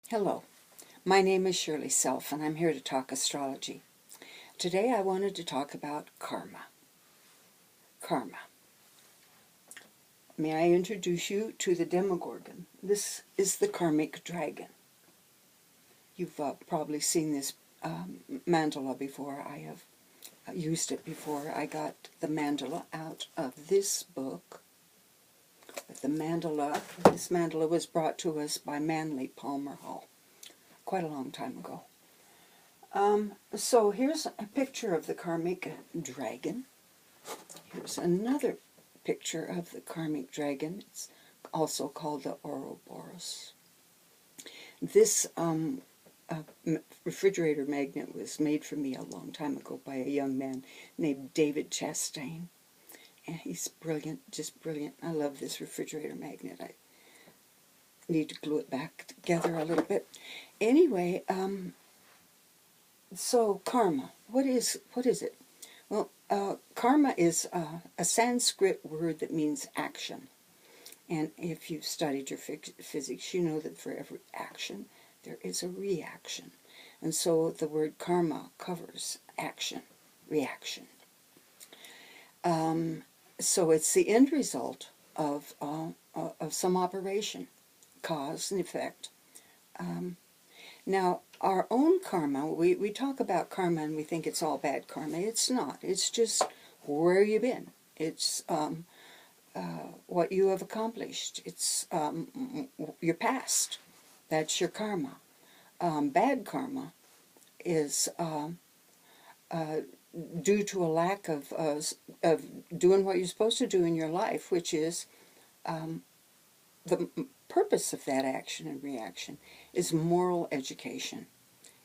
Hello, my name is Shirley Self, and I'm here to talk astrology. Today I wanted to talk about karma. Karma. May I introduce you to the Demogorgon? This is the karmic dragon. You've probably seen this mandala before. I have used it before. I got the mandala out of this book. This mandala was brought to us by Manly Palmer Hall quite a long time ago. So here's a picture of the karmic dragon. Here's another picture of the karmic dragon. It's also called the Ouroboros. This refrigerator magnet was made for me a long time ago by a young man named David Chastain. And he's brilliant, just brilliant. I love this refrigerator magnet. I need to glue it back together a little bit. Anyway, so karma, what is it? Well, karma is a Sanskrit word that means action. And if you've studied your physics, you know that for every action, there is a reaction. And so the word karma covers action, reaction. So it's the end result of some operation, cause and effect. Now, our own karma, we talk about karma and we think it's all bad karma. It's not. It's just where you've been. It's what you have accomplished. It's your past. That's your karma. Bad karma is due to a lack of doing what you're supposed to do in your life, which is the purpose of that action and reaction is moral education.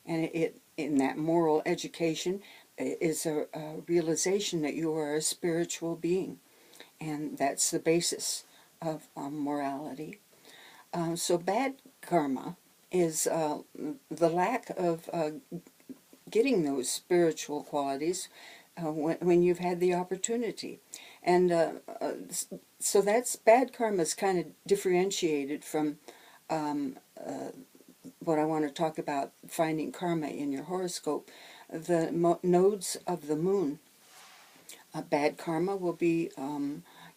And in that moral education is a realization that you are a spiritual being. And that's the basis of morality. So bad karma is the lack of getting those spiritual qualities when you've had the opportunity. And so that's bad karma is kind of differentiated from what I want to talk about, finding karma in your horoscope. The nodes of the moon. Bad karma will be,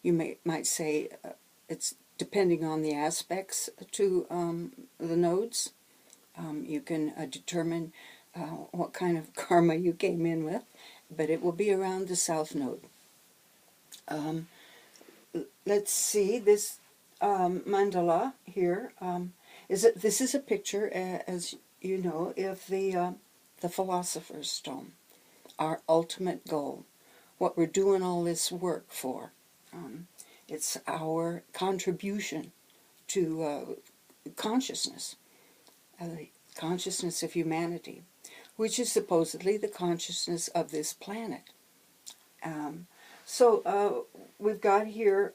you might say, it's depending on the aspects to the nodes. You can determine what kind of karma you came in with, but it will be around the south node. Let's see, this mandala here, this is a picture, as you know, of the Philosopher's Stone, our ultimate goal, what we're doing all this work for. It's our contribution to consciousness, the consciousness of humanity, which is supposedly the consciousness of this planet. So we've got here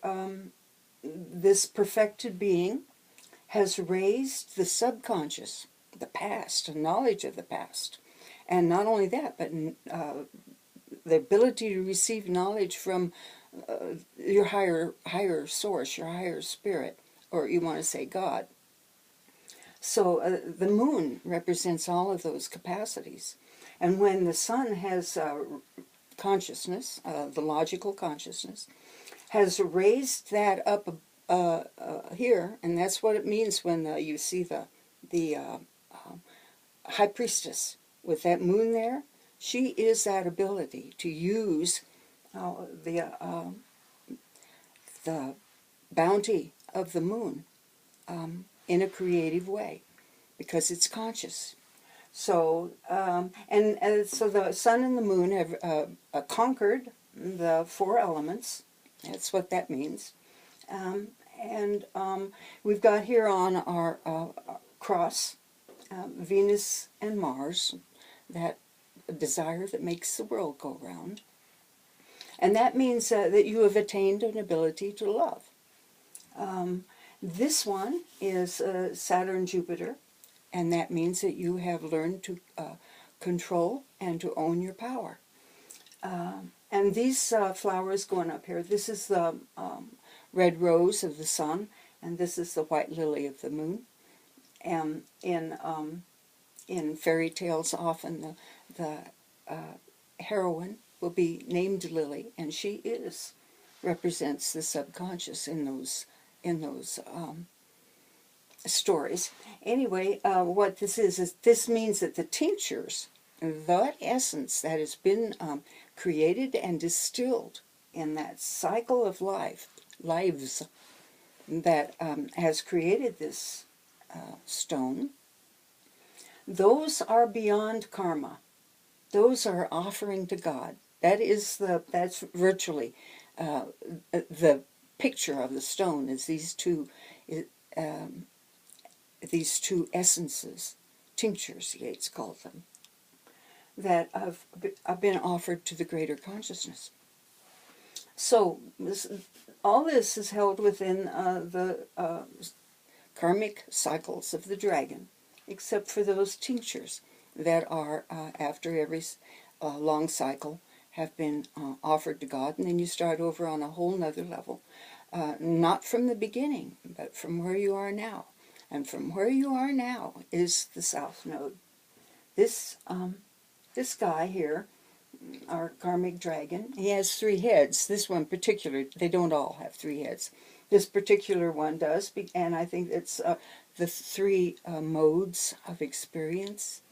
this perfected being has raised the subconscious, the past, a knowledge of the past. And not only that, but the ability to receive knowledge from your higher source, your higher spirit, or you want to say God. So the moon represents all of those capacities. And when the sun has consciousness, the logical consciousness, has raised that up here, and that's what it means when you see the high priestess with that moon there. She is that ability to use the bounty of the moon in a creative way, because it's conscious. So so the sun and the moon have conquered the four elements. That's what that means. We've got here on our cross Venus and Mars, that desire that makes the world go round. And that means that you have attained an ability to love. This one is Saturn, Jupiter, and that means that you have learned to control and to own your power. And these flowers going up here, this is the red rose of the sun, and this is the white lily of the moon. And in fairy tales, often the heroine will be named Lily, and she represents the subconscious in those stories. Anyway, what this is this means that the tinctures, that essence that has been created and distilled in that cycle of lives that has created this stone, those are beyond karma. Those are offering to God. That's virtually the picture of the stone is these two essences, tinctures, Yeats called them, that have been offered to the greater consciousness. So all this is held within the karmic cycles of the dragon, except for those tinctures that are, after every long cycle, have been offered to God, and then you start over on a whole nother level. Not from the beginning, but from where you are now. And from where you are now is the South Node. This guy here, our karmic dragon, he has 3 heads. This one particular, they don't all have 3 heads. This particular one does, and I think it's the 3 modes of experience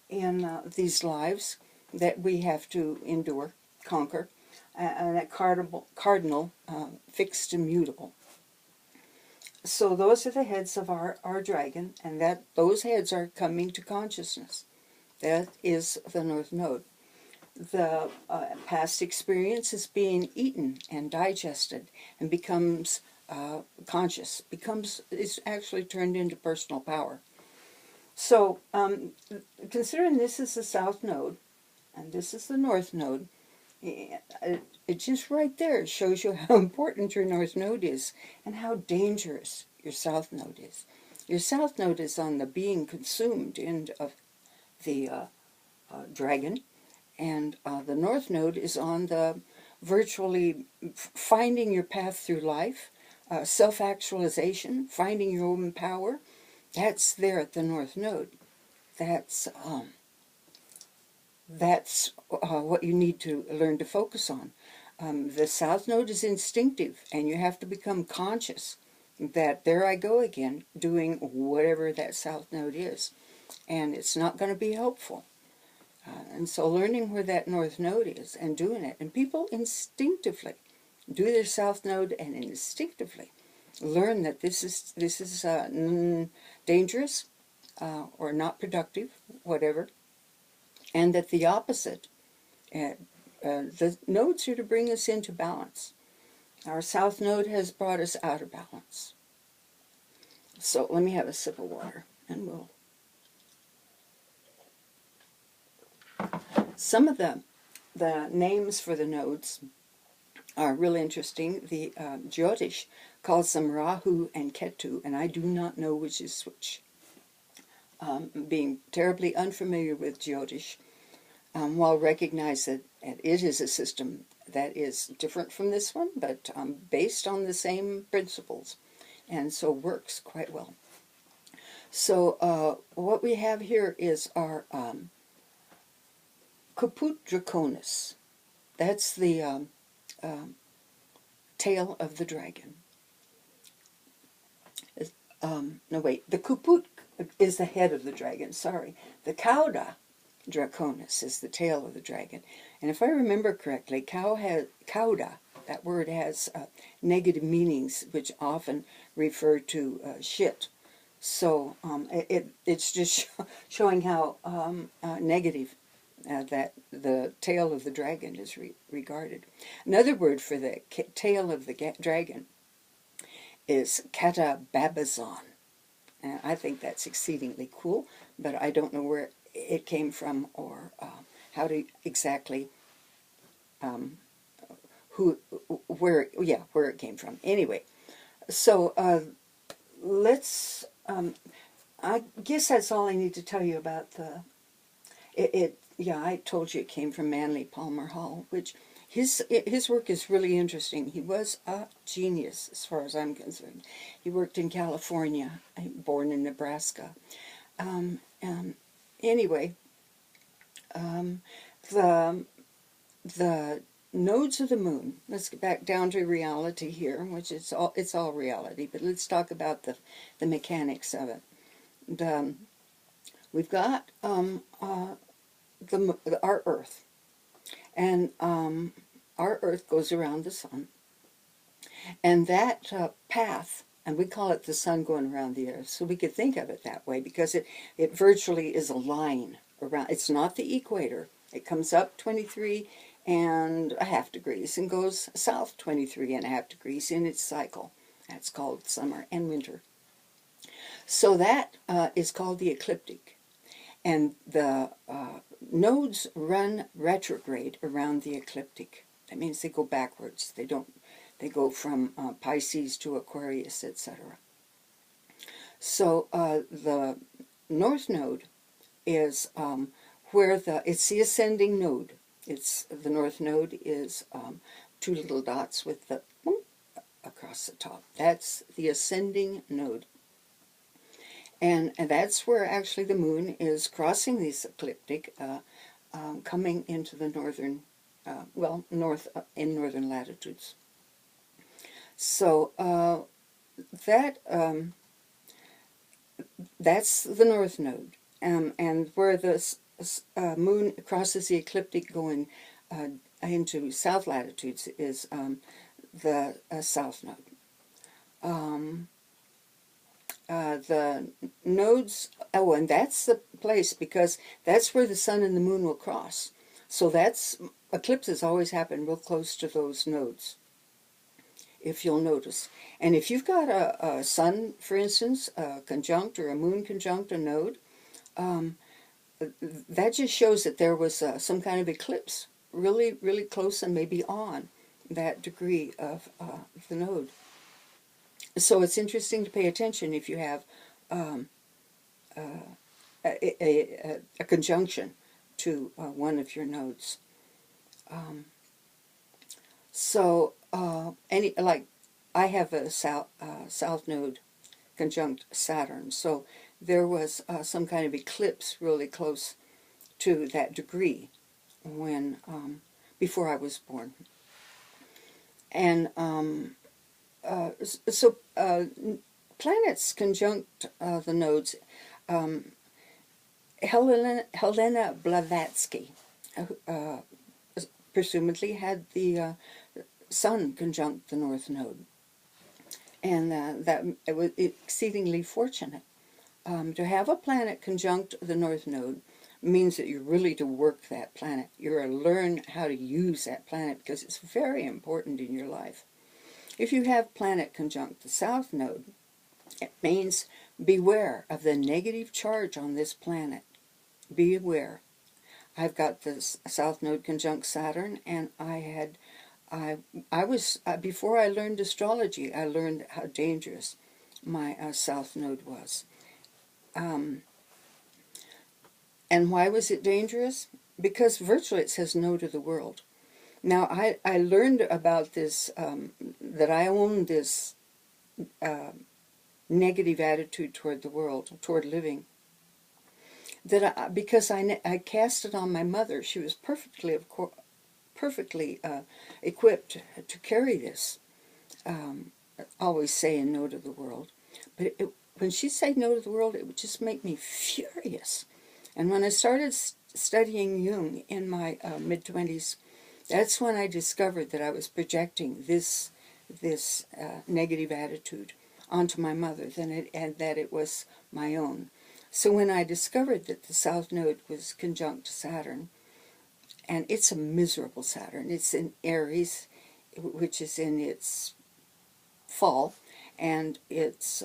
in these lives that we have to endure, conquer, and that cardinal, fixed and mutable. So those are the heads of our dragon, and those heads are coming to consciousness. That is the North Node. The past experience is being eaten and digested and becomes conscious, it's actually turned into personal power. So considering this is the South Node and this is the North Node, it just right there shows you how important your North Node is and how dangerous your South Node is. Your South Node is on the being consumed end of the dragon, and the North Node is on the virtually finding your path through life, self-actualization, finding your own power. That's there at the North Node. That's what you need to learn to focus on. The South Node is instinctive, and you have to become conscious that there I go again, doing whatever that South Node is. And it's not going to be helpful. And so learning where that North Node is and doing it. And people instinctively do their South Node and instinctively learn that this is dangerous or not productive, whatever. And that the opposite, the nodes are to bring us into balance. Our South Node has brought us out of balance. So let me have a sip of water and we'll... Some of the names for the nodes are really interesting. The Jyotish calls them Rahu and Ketu, and I do not know which is which. Being terribly unfamiliar with Jyotish, while recognize that it is a system that is different from this one, but based on the same principles, and so works quite well. So what we have here is our Caput Draconis. That's the tail of the dragon. No, wait. The Caput is the head of the dragon, sorry. The Cauda Draconis is the tail of the dragon. And if I remember correctly, Cauda, that word has negative meanings, which often refer to shit. So it's just showing how negative that the tail of the dragon is regarded. Another word for the tail of the dragon is Katababazon. And I think that's exceedingly cool, but I don't know where it came from or how to exactly where it came from. Anyway, so let's. I guess that's all I need to tell you about the. Yeah, I told you it came from Manly Palmer Hall, which His work is really interesting. He was a genius, as far as I'm concerned. He worked in California, born in Nebraska. Um, um, anyway, the the nodes of the moon. Let's get back down to reality here, which it's all reality. But let's talk about the mechanics of it. We've got our Earth, and our Earth goes around the sun, and that path, and we call it the sun going around the Earth. So we could think of it that way because it virtually is a line around. It's not the equator. It comes up 23.5 degrees and goes south 23.5 degrees in its cycle. That's called summer and winter. So that is called the ecliptic. And the nodes run retrograde around the ecliptic. That means they go backwards. They go from Pisces to Aquarius, etc. So the north node is where it's the ascending node. The north node is two little dots with the across the top. That's the ascending node. And that's where actually the moon is crossing this ecliptic, coming into the northern, in northern latitudes. So that's the north node, and where the moon crosses the ecliptic going into south latitudes is the south node. The nodes, and that's the place because that's where the sun and the moon will cross. So eclipses always happen real close to those nodes, if you'll notice. And if you've got a sun, for instance, conjunct, or a moon conjunct a node, that just shows that there was some kind of eclipse really, really close and maybe on that degree of the node. So it's interesting to pay attention if you have a conjunction to one of your nodes. Like I have a south node conjunct Saturn, so there was some kind of eclipse really close to that degree when before I was born. And planets conjunct the nodes. Helena Blavatsky presumably had the sun conjunct the north node, and that it was exceedingly fortunate. To have a planet conjunct the north node means that you're really to work that planet. You're to learn how to use that planet because it's very important in your life. If you have planet conjunct the south node, it means beware of the negative charge on this planet. Be aware. I've got the south node conjunct Saturn, and I was before I learned astrology, I learned how dangerous my south node was. And why was it dangerous? Because virtually it says no to the world. Now, I learned about this, that I own this negative attitude toward the world, toward living, because I cast it on my mother. She was perfectly equipped to carry this, always saying no to the world. But when she said no to the world, it would just make me furious. And when I started studying Jung in my mid-20s, that's when I discovered that I was projecting this negative attitude onto my mother, and that it was my own. So when I discovered that the south node was conjunct Saturn, and it's a miserable Saturn, it's in Aries, which is in its fall, and it's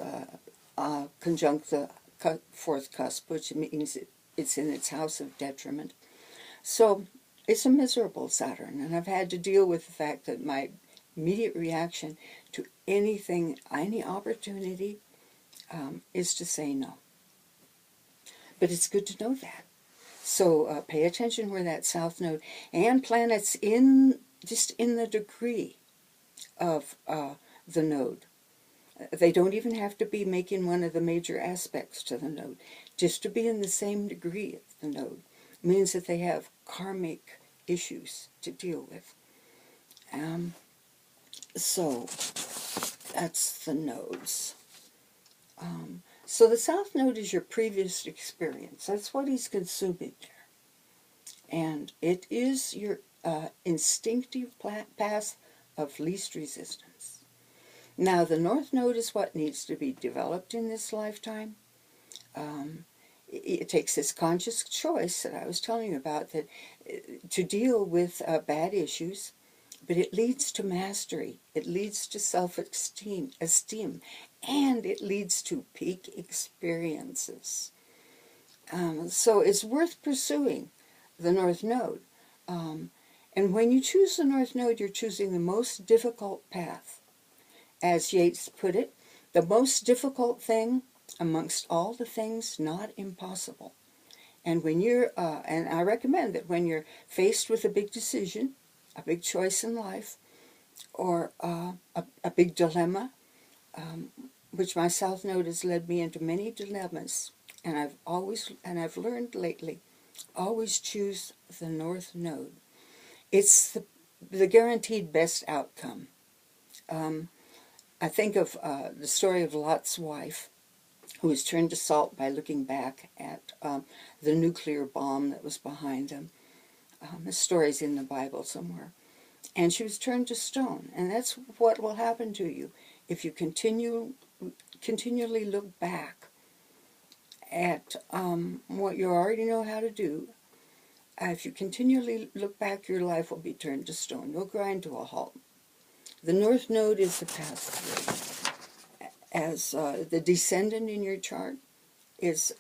conjunct the fourth cusp, which means it's in its house of detriment. So it's a miserable Saturn, and I've had to deal with the fact that my immediate reaction to anything, any opportunity, is to say no. But it's good to know that. So pay attention where that south node, and planets in just in the degree of the node. They don't even have to be making one of the major aspects to the node. Just to be in the same degree of the node means that they have karmic issues to deal with. So that's the nodes. So the south node is your previous experience. That's what he's consuming there. And it is your instinctive path of least resistance. Now, the north node is what needs to be developed in this lifetime. It takes this conscious choice that I was telling you about that to deal with bad issues, but it leads to mastery. It leads to self-esteem, and it leads to peak experiences. So it's worth pursuing the north node. And when you choose the north node, you're choosing the most difficult path. As Yeats put it, the most difficult thing amongst all the things not impossible. And when you're, and I recommend that when you're faced with a big decision, a big choice in life, or a big dilemma, which my south node has led me into many dilemmas, and I've learned lately, always choose the north node. It's the guaranteed best outcome. I think of the story of Lot's wife, who was turned to salt by looking back at the nuclear bomb that was behind them. The story's in the Bible somewhere. And she was turned to stone. And that's what will happen to you if you continually look back at what you already know how to do. If you continually look back, your life will be turned to stone. You'll grind to a halt. The north node is the path through. As the descendant in your chart is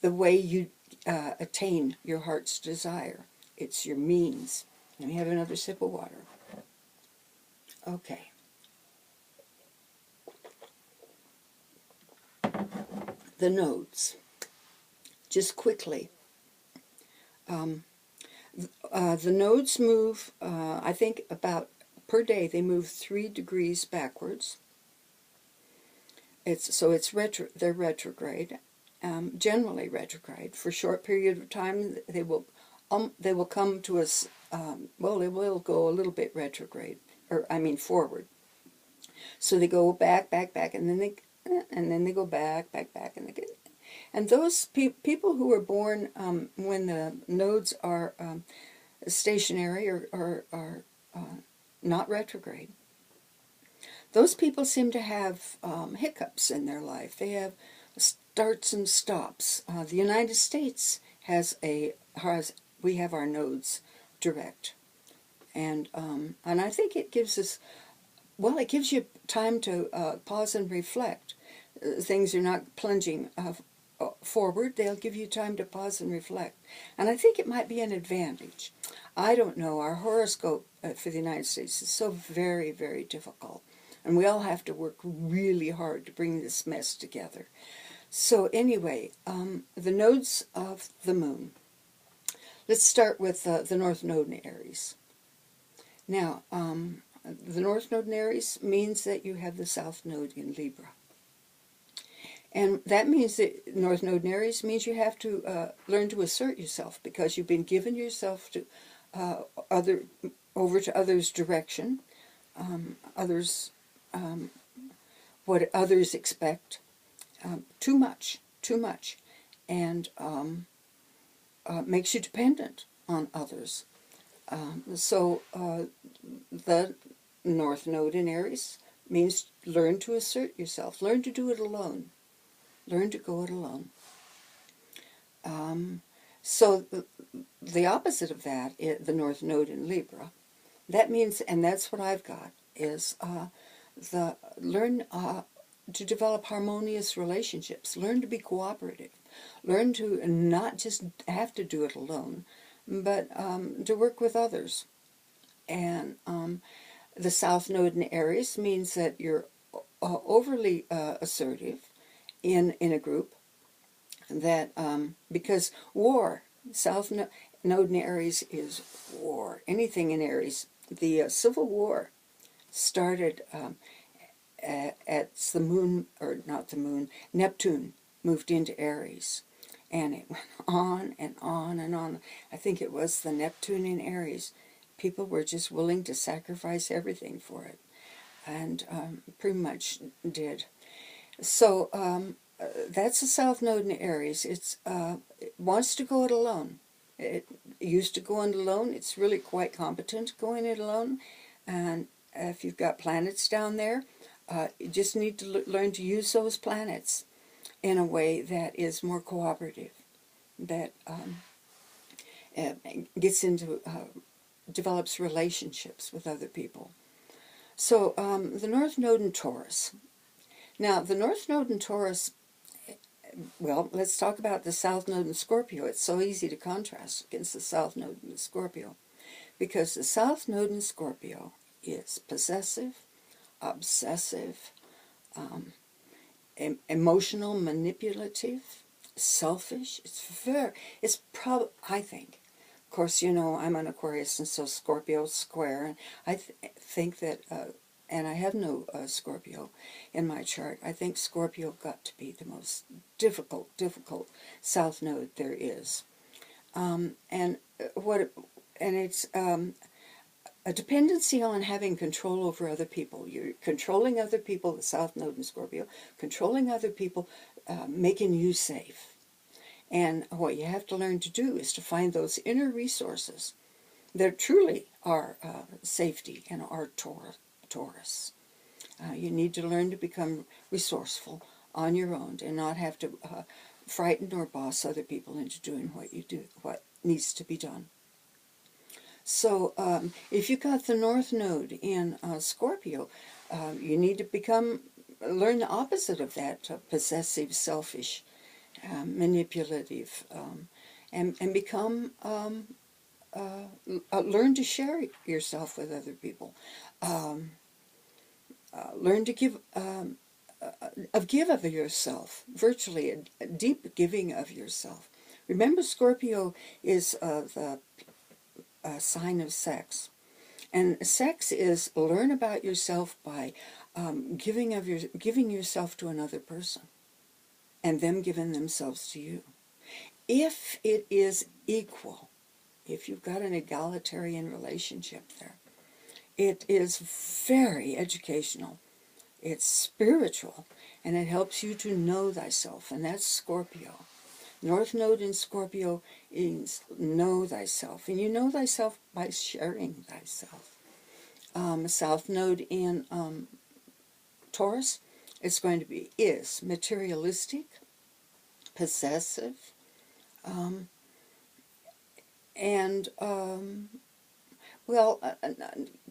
the way you attain your heart's desire. It's your means. Let me have another sip of water. Okay. The nodes. Just quickly. The nodes move, I think about per day, they move 3 degrees backwards. They're retrograde, generally retrograde. For a short period of time, they will come to us. They will go a little bit retrograde, forward. So they go back, and then they go back, and they get. And those people who are born when the nodes are stationary or not retrograde, those people seem to have hiccups in their life. They have starts and stops. The United States we have our nodes direct, and I think it gives us, it gives you time to pause and reflect. Things are not plunging forward. They'll give you time to pause and reflect, and I think it might be an advantage. I don't know. Our horoscope for the United States is so very, very difficult, and we all have to work really hard to bring this mess together. So anyway, the nodes of the moon. Let's start with the North Node in Aries. Now, the North Node in Aries means that you have the South Node in Libra. And that means that North Node in Aries means you have to learn to assert yourself, because you've been given yourself to over to others' direction, what others expect, too much, and makes you dependent on others. So the North Node in Aries means learn to assert yourself, learn to do it alone. Learn to go it alone. So the opposite of that, the North Node in Libra, that means, and that's what I've got, is learn to develop harmonious relationships. Learn to be cooperative. Learn to not just have to do it alone, but to work with others. And the South Node in Aries means that you're overly assertive in a group, that because war, node in Aries is war. Anything in Aries. The Civil War started at the moon, or not the moon, Neptune moved into Aries. And it went on and on and on. I think it was the Neptune in Aries. People were just willing to sacrifice everything for it. And pretty much did. So that's the South Node in Aries. It wants to go it alone. It used to go it alone. It's really quite competent going it alone. And if you've got planets down there, you just need to learn to use those planets in a way that is more cooperative, that gets into, develops relationships with other people. So the North Node in Taurus. Now, the North Node in Taurus, well, let's talk about the South Node in Scorpio. It's so easy to contrast against the South Node in Scorpio, because the South Node in Scorpio is possessive, obsessive, emotional, manipulative, selfish. It's probably, I think, of course, you know, I'm an Aquarius, and so Scorpio's square, and I think that, and I have no Scorpio in my chart, I think Scorpio got to be the most difficult South Node there is. And it's a dependency on having control over other people. You're controlling other people, the South Node in Scorpio, controlling other people, making you safe. And what you have to learn to do is to find those inner resources that truly are safety and are Taurus. You need to learn to become resourceful on your own and not have to frighten or boss other people into doing what needs to be done. So if you got the North Node in Scorpio, you need to learn the opposite of that, possessive, selfish, manipulative, and become, learn to share yourself with other people. Learn to give of yourself, virtually a deep giving of yourself. Remember, Scorpio is the sign of sex. And sex is learn about yourself by giving yourself to another person, and them giving themselves to you. If it is equal, if you've got an egalitarian relationship there, it is very educational. It's spiritual, and it helps you to know thyself, and that's Scorpio. North Node in Scorpio is know thyself, and you know thyself by sharing thyself. South Node in Taurus, it's going to be materialistic, possessive, and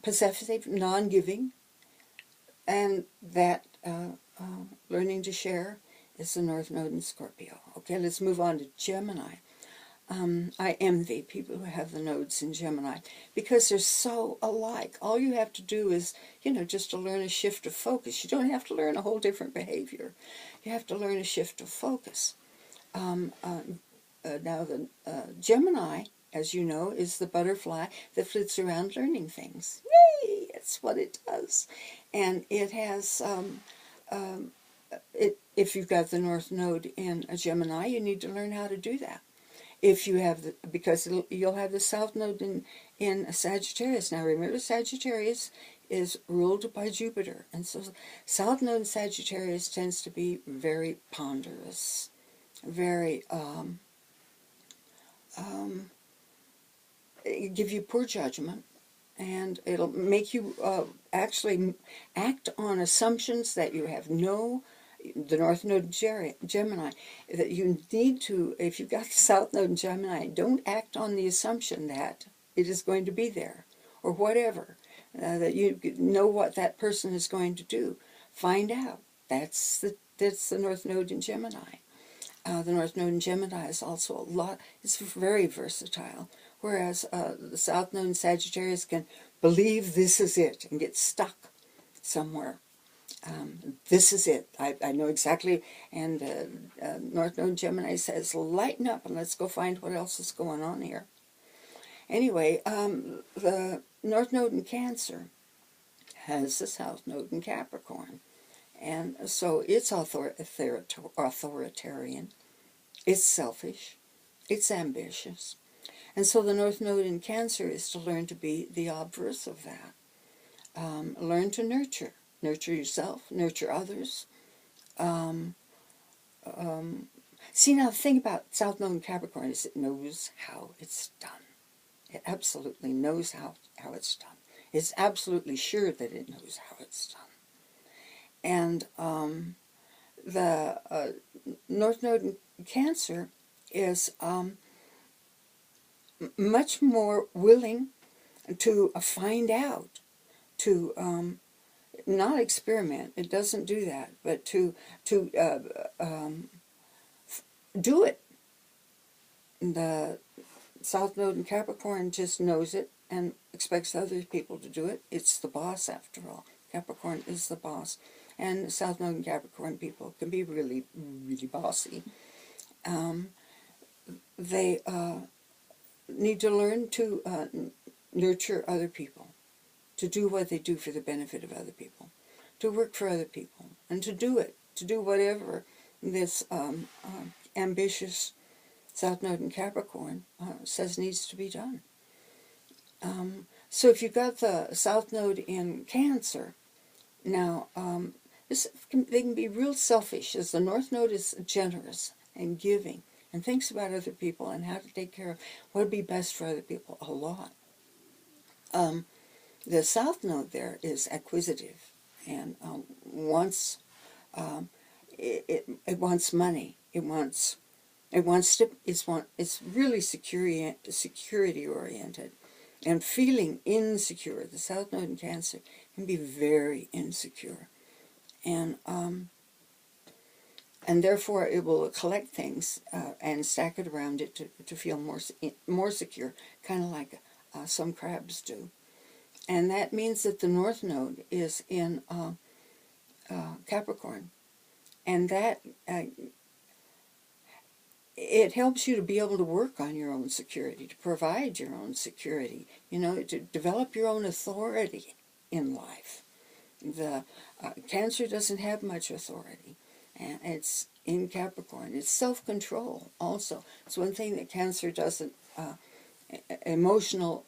possessive, non-giving, and that learning to share is the North Node in Scorpio. Okay, let's move on to Gemini. I envy people who have the nodes in Gemini because they're so alike. All you have to do is, just to learn a shift of focus. You don't have to learn a whole different behavior. You have to learn a shift of focus. Now, the Gemini, as you know, is the butterfly that flits around learning things. Yay! It's what it does. And it has, if you've got the North Node in a Gemini, you need to learn how to do that. If you have because you'll have the South Node in a Sagittarius. Now remember, Sagittarius is ruled by Jupiter, and so South Node in Sagittarius tends to be very ponderous, very give you poor judgment, and it'll make you actually act on assumptions that you have the North Node in Gemini, that you need to, if you've got the South Node in Gemini, don't act on the assumption that it is going to be there, or whatever, that you know what that person is going to do. Find out. That's the North Node in Gemini. The North Node in Gemini is also it's very versatile, whereas the South Node in Sagittarius can believe this is it and get stuck somewhere. This is it. I know exactly. And North Node Gemini says, lighten up and let's go find what else is going on here. Anyway, the North Node in Cancer has the South Node in Capricorn. And so it's authoritarian, it's selfish, it's ambitious. And so the North Node in Cancer is to learn to be the obverse of that. Learn to nurture. Nurture yourself, nurture others. See, now the thing about South Node in Capricorn is it knows how it's done. It absolutely knows how it's done. It's absolutely sure that it knows how it's done. And the North Node in Cancer is much more willing to find out, to not experiment. It doesn't do that, but to do it. The South Node in Capricorn just knows it and expects other people to do it. It's the boss, after all. Capricorn is the boss. And South Node in Capricorn people can be really, really bossy. They need to learn to nurture other people, to do what they do for the benefit of other people, to work for other people, and to do whatever this ambitious South Node in Capricorn says needs to be done. So if you've got the South Node in Cancer, now they can be real selfish, as the North Node is generous and giving and thinks about other people and how to take care of what would be best for other people a lot. The South Node there is acquisitive and wants it wants money. It's really security oriented and feeling insecure. The South Node in Cancer can be very insecure, and therefore it will collect things and stack it around it to feel more secure, kind of like some crabs do. And that means that the North Node is in Capricorn, and that it helps you to be able to work on your own security, to provide your own security, to develop your own authority in life. The Cancer doesn't have much authority, and it's in Capricorn. It's self-control also. It's one thing that Cancer doesn't. Emotional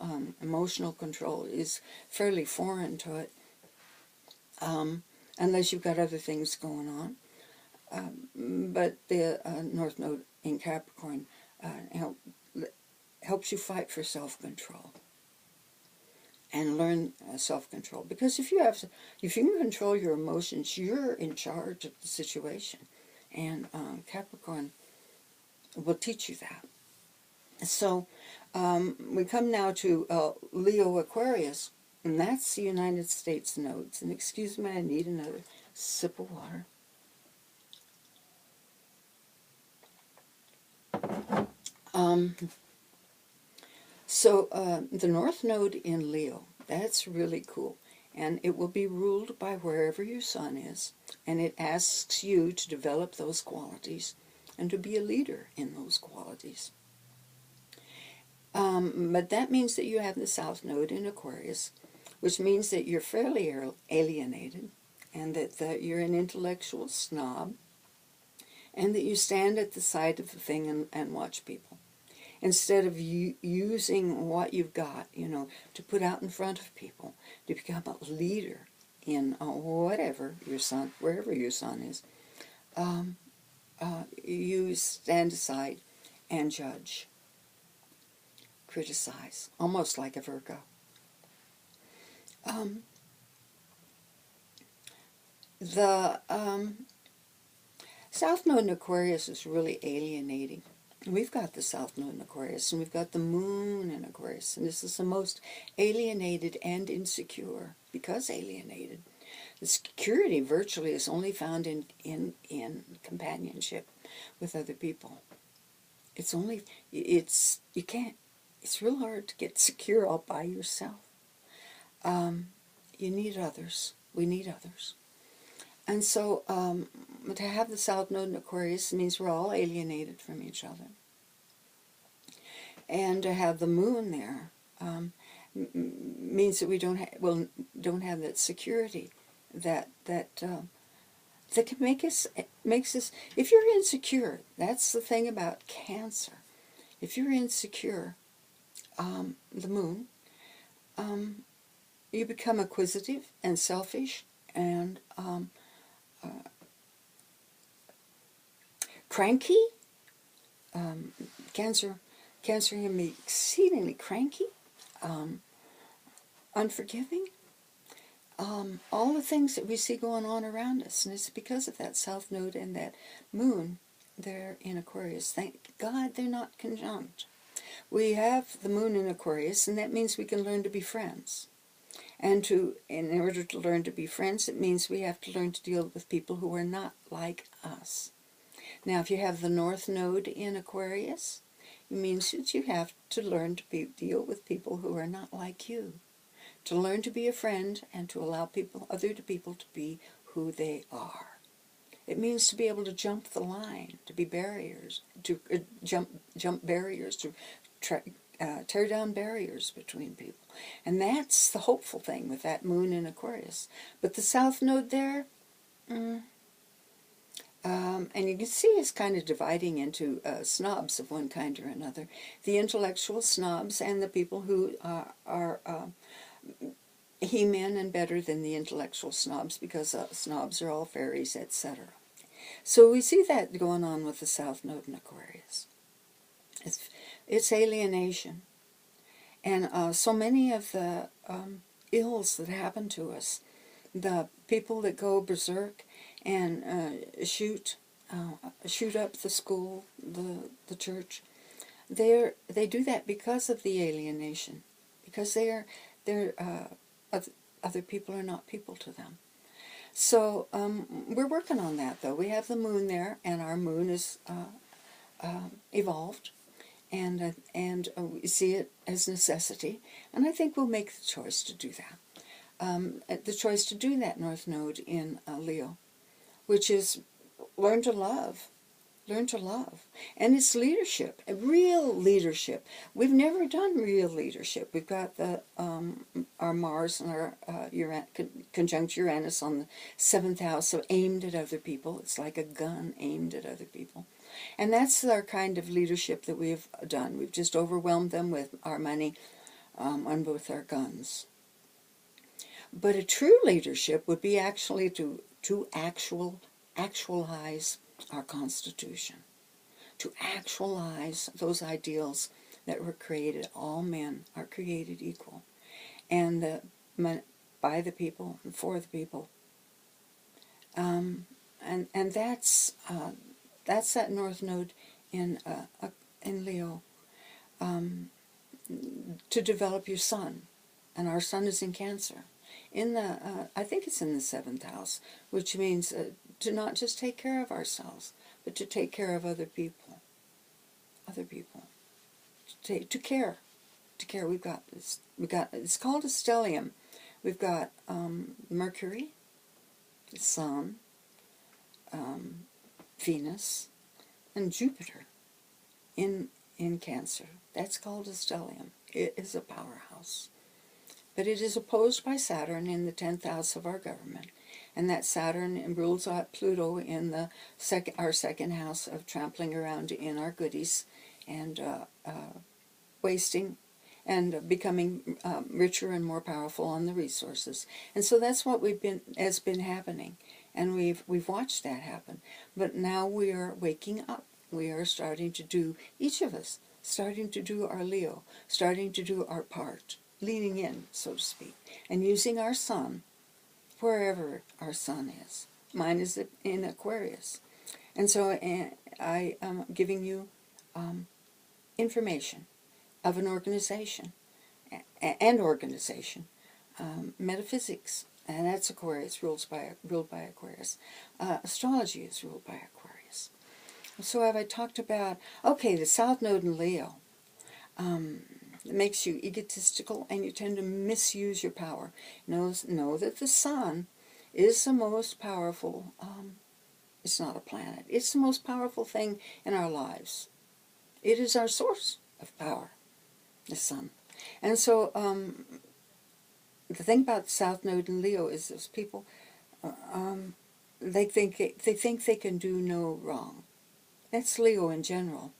control is fairly foreign to it, unless you've got other things going on. But the North Node in Capricorn helps you fight for self-control and learn self-control. Because if you can control your emotions, you're in charge of the situation, and Capricorn will teach you that. So we come now to Leo Aquarius, and that's the United States nodes. And excuse me, I need another sip of water. So the North Node in Leo, that's really cool. And it will be ruled by wherever your sun is. And it asks you to develop those qualities and to be a leader in those qualities. But that means that you have the South Node in Aquarius, which means that you're fairly alienated, and that you're an intellectual snob, and that you stand at the side of the thing and watch people. Instead of using what you've got, to put out in front of people, to become a leader in wherever your sun is, you stand aside and judge, criticize, almost like a Virgo. The South Node in Aquarius is really alienating. We've got the South Node in Aquarius, and we've got the Moon in Aquarius, and this is the most alienated and insecure, because alienated. The security virtually is only found in companionship with other people. It's real hard to get secure all by yourself. You need others. We need others. And so to have the South Node in Aquarius means we're all alienated from each other. And to have the moon there means that we don't have that security that can makes us. If you're insecure, that's the thing about Cancer. If you're insecure, the moon, you become acquisitive and selfish and cranky. Cancer can be exceedingly cranky, unforgiving. All the things that we see going on around us, and it's because of that South Node and that moon there in Aquarius. Thank God they're not conjunct. We have the moon in Aquarius, and that means we can learn to be friends. And in order to learn to be friends, it means we have to learn to deal with people who are not like us. Now, if you have the North Node in Aquarius, it means that you have to learn to deal with people who are not like you. To learn to be a friend and to allow other people to be who they are. It means to be able to jump the line, to be barriers, to jump barriers, to tear down barriers between people. And that's the hopeful thing with that moon in Aquarius. But the South Node there, and you can see it's kind of dividing into snobs of one kind or another. The intellectual snobs and the people who are he-men and better than the intellectual snobs, because snobs are all fairies, etc. So we see that going on with the South Node in Aquarius. It's alienation. And so many of the ills that happen to us, the people that go berserk and shoot up the school, the church, they do that because of the alienation, because other people are not people to them. So we're working on that, though. We have the moon there, and our moon is evolved, and we see it as necessity, and I think we'll make the choice to do that. The choice to do that North Node in Leo, which is learn to love. Learn to love. And it's leadership, real leadership. We've never done real leadership. We've got our Mars and our conjunct Uranus on the 7th house, so aimed at other people. It's like a gun aimed at other people. And that's our kind of leadership that we've done. We've just overwhelmed them with our money and with our guns. But a true leadership would be actually to actualize our Constitution, to actualize those ideals that were created. All men are created equal, and by the people and for the people. And that's that North Node in Leo, to develop your sun, and our sun is in Cancer. In I think it's in the 7th house, which means to not just take care of ourselves, but to take care of other people. Other people. To care. We've got it's called a stellium. We've got Mercury, the Sun, Venus, and Jupiter in Cancer. That's called a stellium. It is a powerhouse. But it is opposed by Saturn in the 10th house of our government. And that Saturn rules out Pluto in our second house of trampling around in our goodies and wasting and becoming richer and more powerful on the resources. And so that's what has been happening. And we've watched that happen. But now we are waking up. We are starting to do, each of us, starting to do our Leo, starting to do our part. Leaning in, so to speak, and using our sun wherever our sun is. Mine is in Aquarius. And so I am giving you information of an organization, metaphysics, and that's Aquarius, ruled by Aquarius. Astrology is ruled by Aquarius. So have I talked about, okay, the South Node in Leo. It makes you egotistical, and you tend to misuse your power. Know that the sun is the most powerful, it's not a planet, it's the most powerful thing in our lives. It is our source of power. the sun. And so the thing about the South Node in Leo is those people, they think they can do no wrong. That's Leo in general.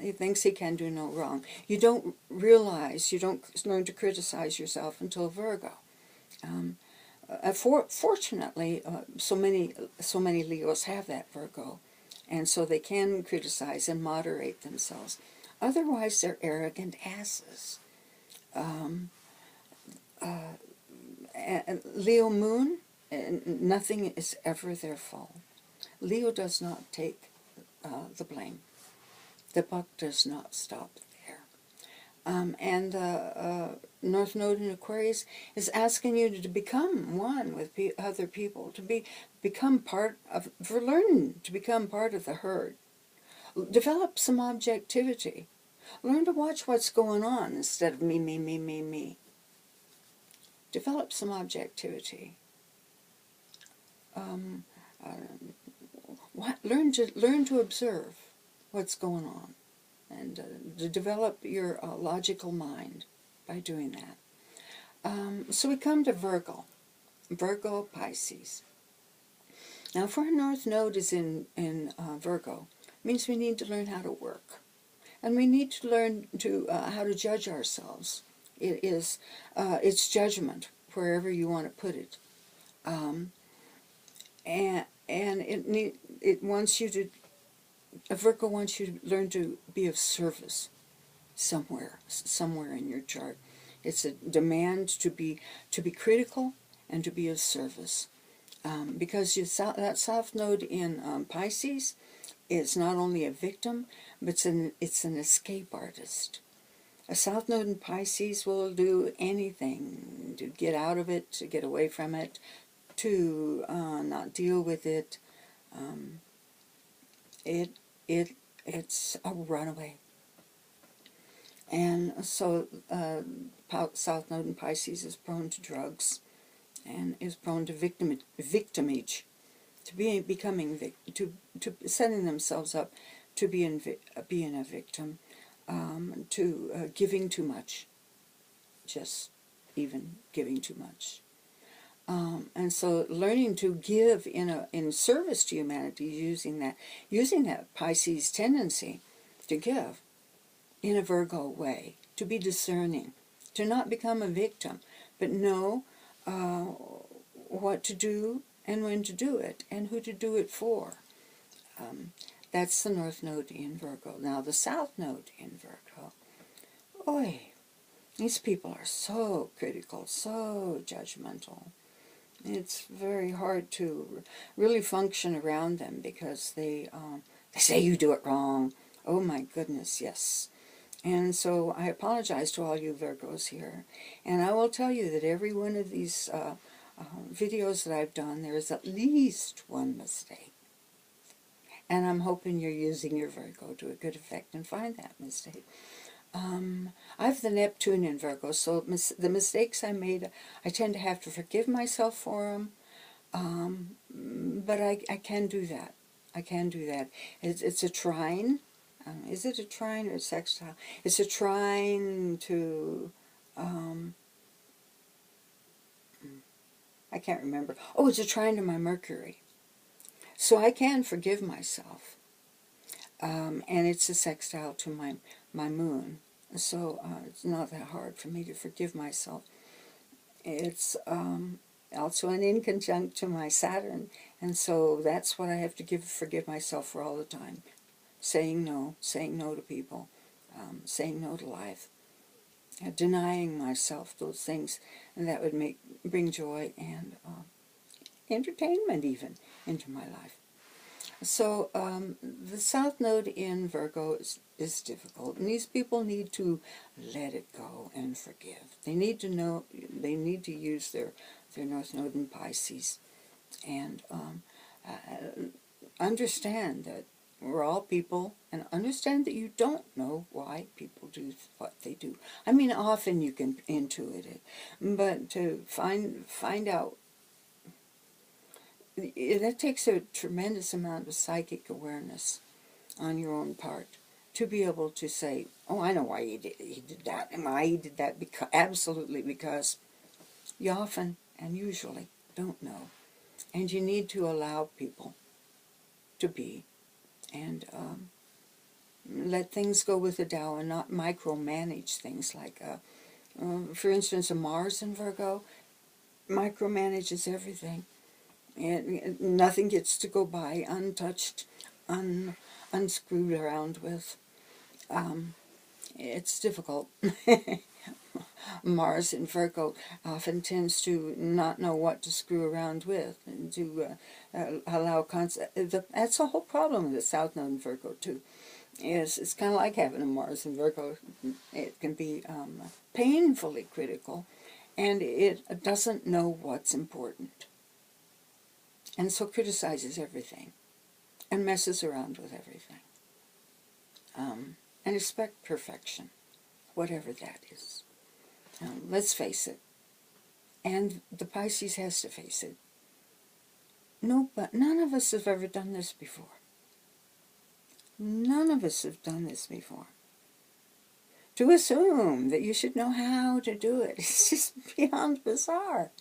He thinks he can do no wrong. You don't realize, you don't learn to criticize yourself until Virgo. Fortunately, so many Leos have that Virgo, and so they can criticize and moderate themselves. Otherwise, they're arrogant asses. Leo Moon, nothing is ever their fault. Leo does not take the blame. The buck does not stop there. And North Node in Aquarius is asking you to become one with other people, to become part of, for learning to become part of the herd. Develop some objectivity. Learn to watch what's going on instead of me, me, me, me, me. Develop some objectivity. Learn to observe what's going on, and to develop your logical mind by doing that. So we come to Virgo, Pisces. Now, if our North Node is in Virgo, it means we need to learn how to work, and we need to learn to how to judge ourselves. It's judgment, wherever you want to put it, and it wants you to. A Virgo wants you to learn to be of service somewhere in your chart. It's a demand to be critical and to be of service, because that South Node in Pisces is not only a victim, but it's an escape artist. A South Node in Pisces will do anything to get out of it, to get away from it, to not deal with it. It's a runaway. And so South Node in Pisces is prone to drugs, and is prone to victimage, to setting themselves up to being a victim, to giving too much, just even giving too much. And so learning to give in service to humanity, using that Pisces tendency to give in a Virgo way, to be discerning, to not become a victim, but know what to do and when to do it, and who to do it for. That's the North Node in Virgo. Now the South Node in Virgo, oy, these people are so critical, so judgmental. It's very hard to really function around them, because they say you do it wrong. Oh my goodness, yes. And so I apologize to all you Virgos here. And I will tell you that every one of these videos that I've done, there is at least one mistake. And I'm hoping you're using your Virgo to a good effect and find that mistake. I have the Neptune in Virgo, so the mistakes I made, I tend to have to forgive myself for them, but I can do that. I can do that. It's a trine. Is it a trine or a sextile? It's a trine to, I can't remember. Oh, it's a trine to my Mercury. So I can forgive myself. And it's a sextile to my moon. So it's not that hard for me to forgive myself. It's also an inconjunct to my Saturn, and so that's what I have to forgive myself for all the time. Saying no to people, saying no to life, denying myself those things that would bring joy and entertainment even into my life. So the South Node in Virgo is difficult, and these people need to let it go and forgive. They need to know, they need to use their North Node in Pisces, and understand that we're all people, and understand that you don't know why people do what they do. I mean, often you can intuit it, but to find out, that takes a tremendous amount of psychic awareness on your own part to be able to say, oh, I know why he did that, and why he did that, because, absolutely, because you often and usually don't know. And you need to allow people to be, and let things go with the Tao and not micromanage things like, for instance, a Mars in Virgo micromanages everything. And nothing gets to go by untouched, unscrewed around with. It's difficult. Mars in Virgo often tends to not know what to screw around with, and to allow that's the whole problem with the South Node in Virgo too. It's kind of like having a Mars in Virgo. It can be painfully critical, and it doesn't know what's important, and so criticizes everything, and messes around with everything, and expect perfection, whatever that is. Let's face it, and the Pisces has to face it. No, but none of us have ever done this before. None of us have done this before. To assume that you should know how to do it is just beyond bizarre.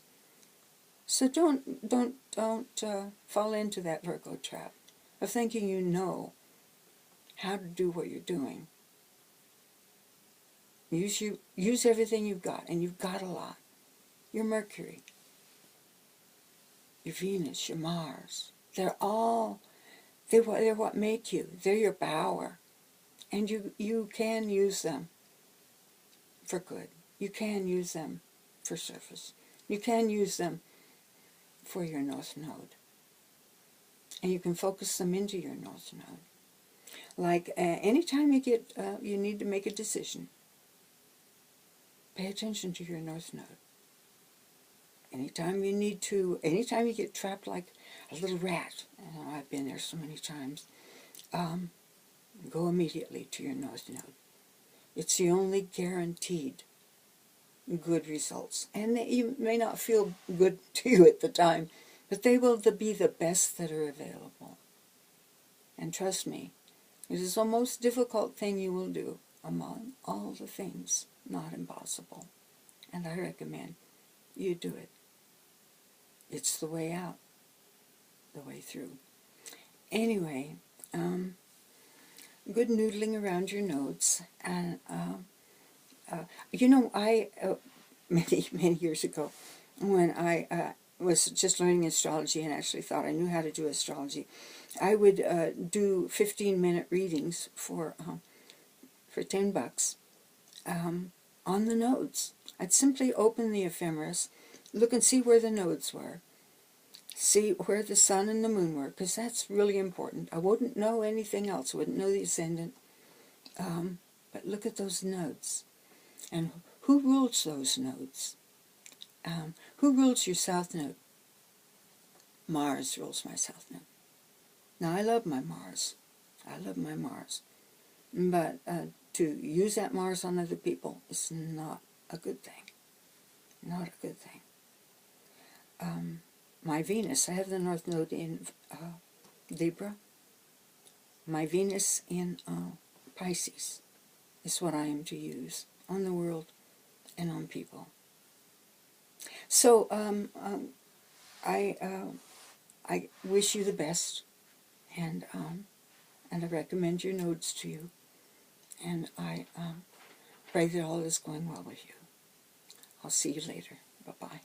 So don't fall into that Virgo trap of thinking you know how to do what you're doing. Use everything you've got, and you've got a lot. Your Mercury, your Venus, your Mars, they're what make you. They're your power. And you can use them for good. You can use them for service. You can use them for your North Node. And you can focus them into your North Node. Like anytime you need to make a decision, pay attention to your North Node. Anytime you get trapped like a little rat, and I've been there so many times, go immediately to your North Node. It's the only guaranteed good results. And you may not feel good to you at the time, but they will be the best that are available. And trust me, it is the most difficult thing you will do among all the things, not impossible. And I recommend you do it. It's the way out, the way through. Anyway, good noodling around your nodes. And, I, many years ago, when I was just learning astrology and actually thought I knew how to do astrology, I would do 15-minute readings for $10 on the nodes. I'd simply open the ephemeris, look and see where the nodes were, see where the sun and the moon were, because that's really important. I wouldn't know anything else. I wouldn't know the ascendant. But look at those nodes. And who rules those nodes? Who rules your South Node? Mars rules my South Node. Now, I love my Mars. I love my Mars. But to use that Mars on other people is not a good thing. Not a good thing. My Venus, I have the North Node in Libra. My Venus in Pisces is what I am to use on the world and on people. So I wish you the best, and I recommend your nodes to you, and I pray that all is going well with you. I'll see you later. Bye-bye.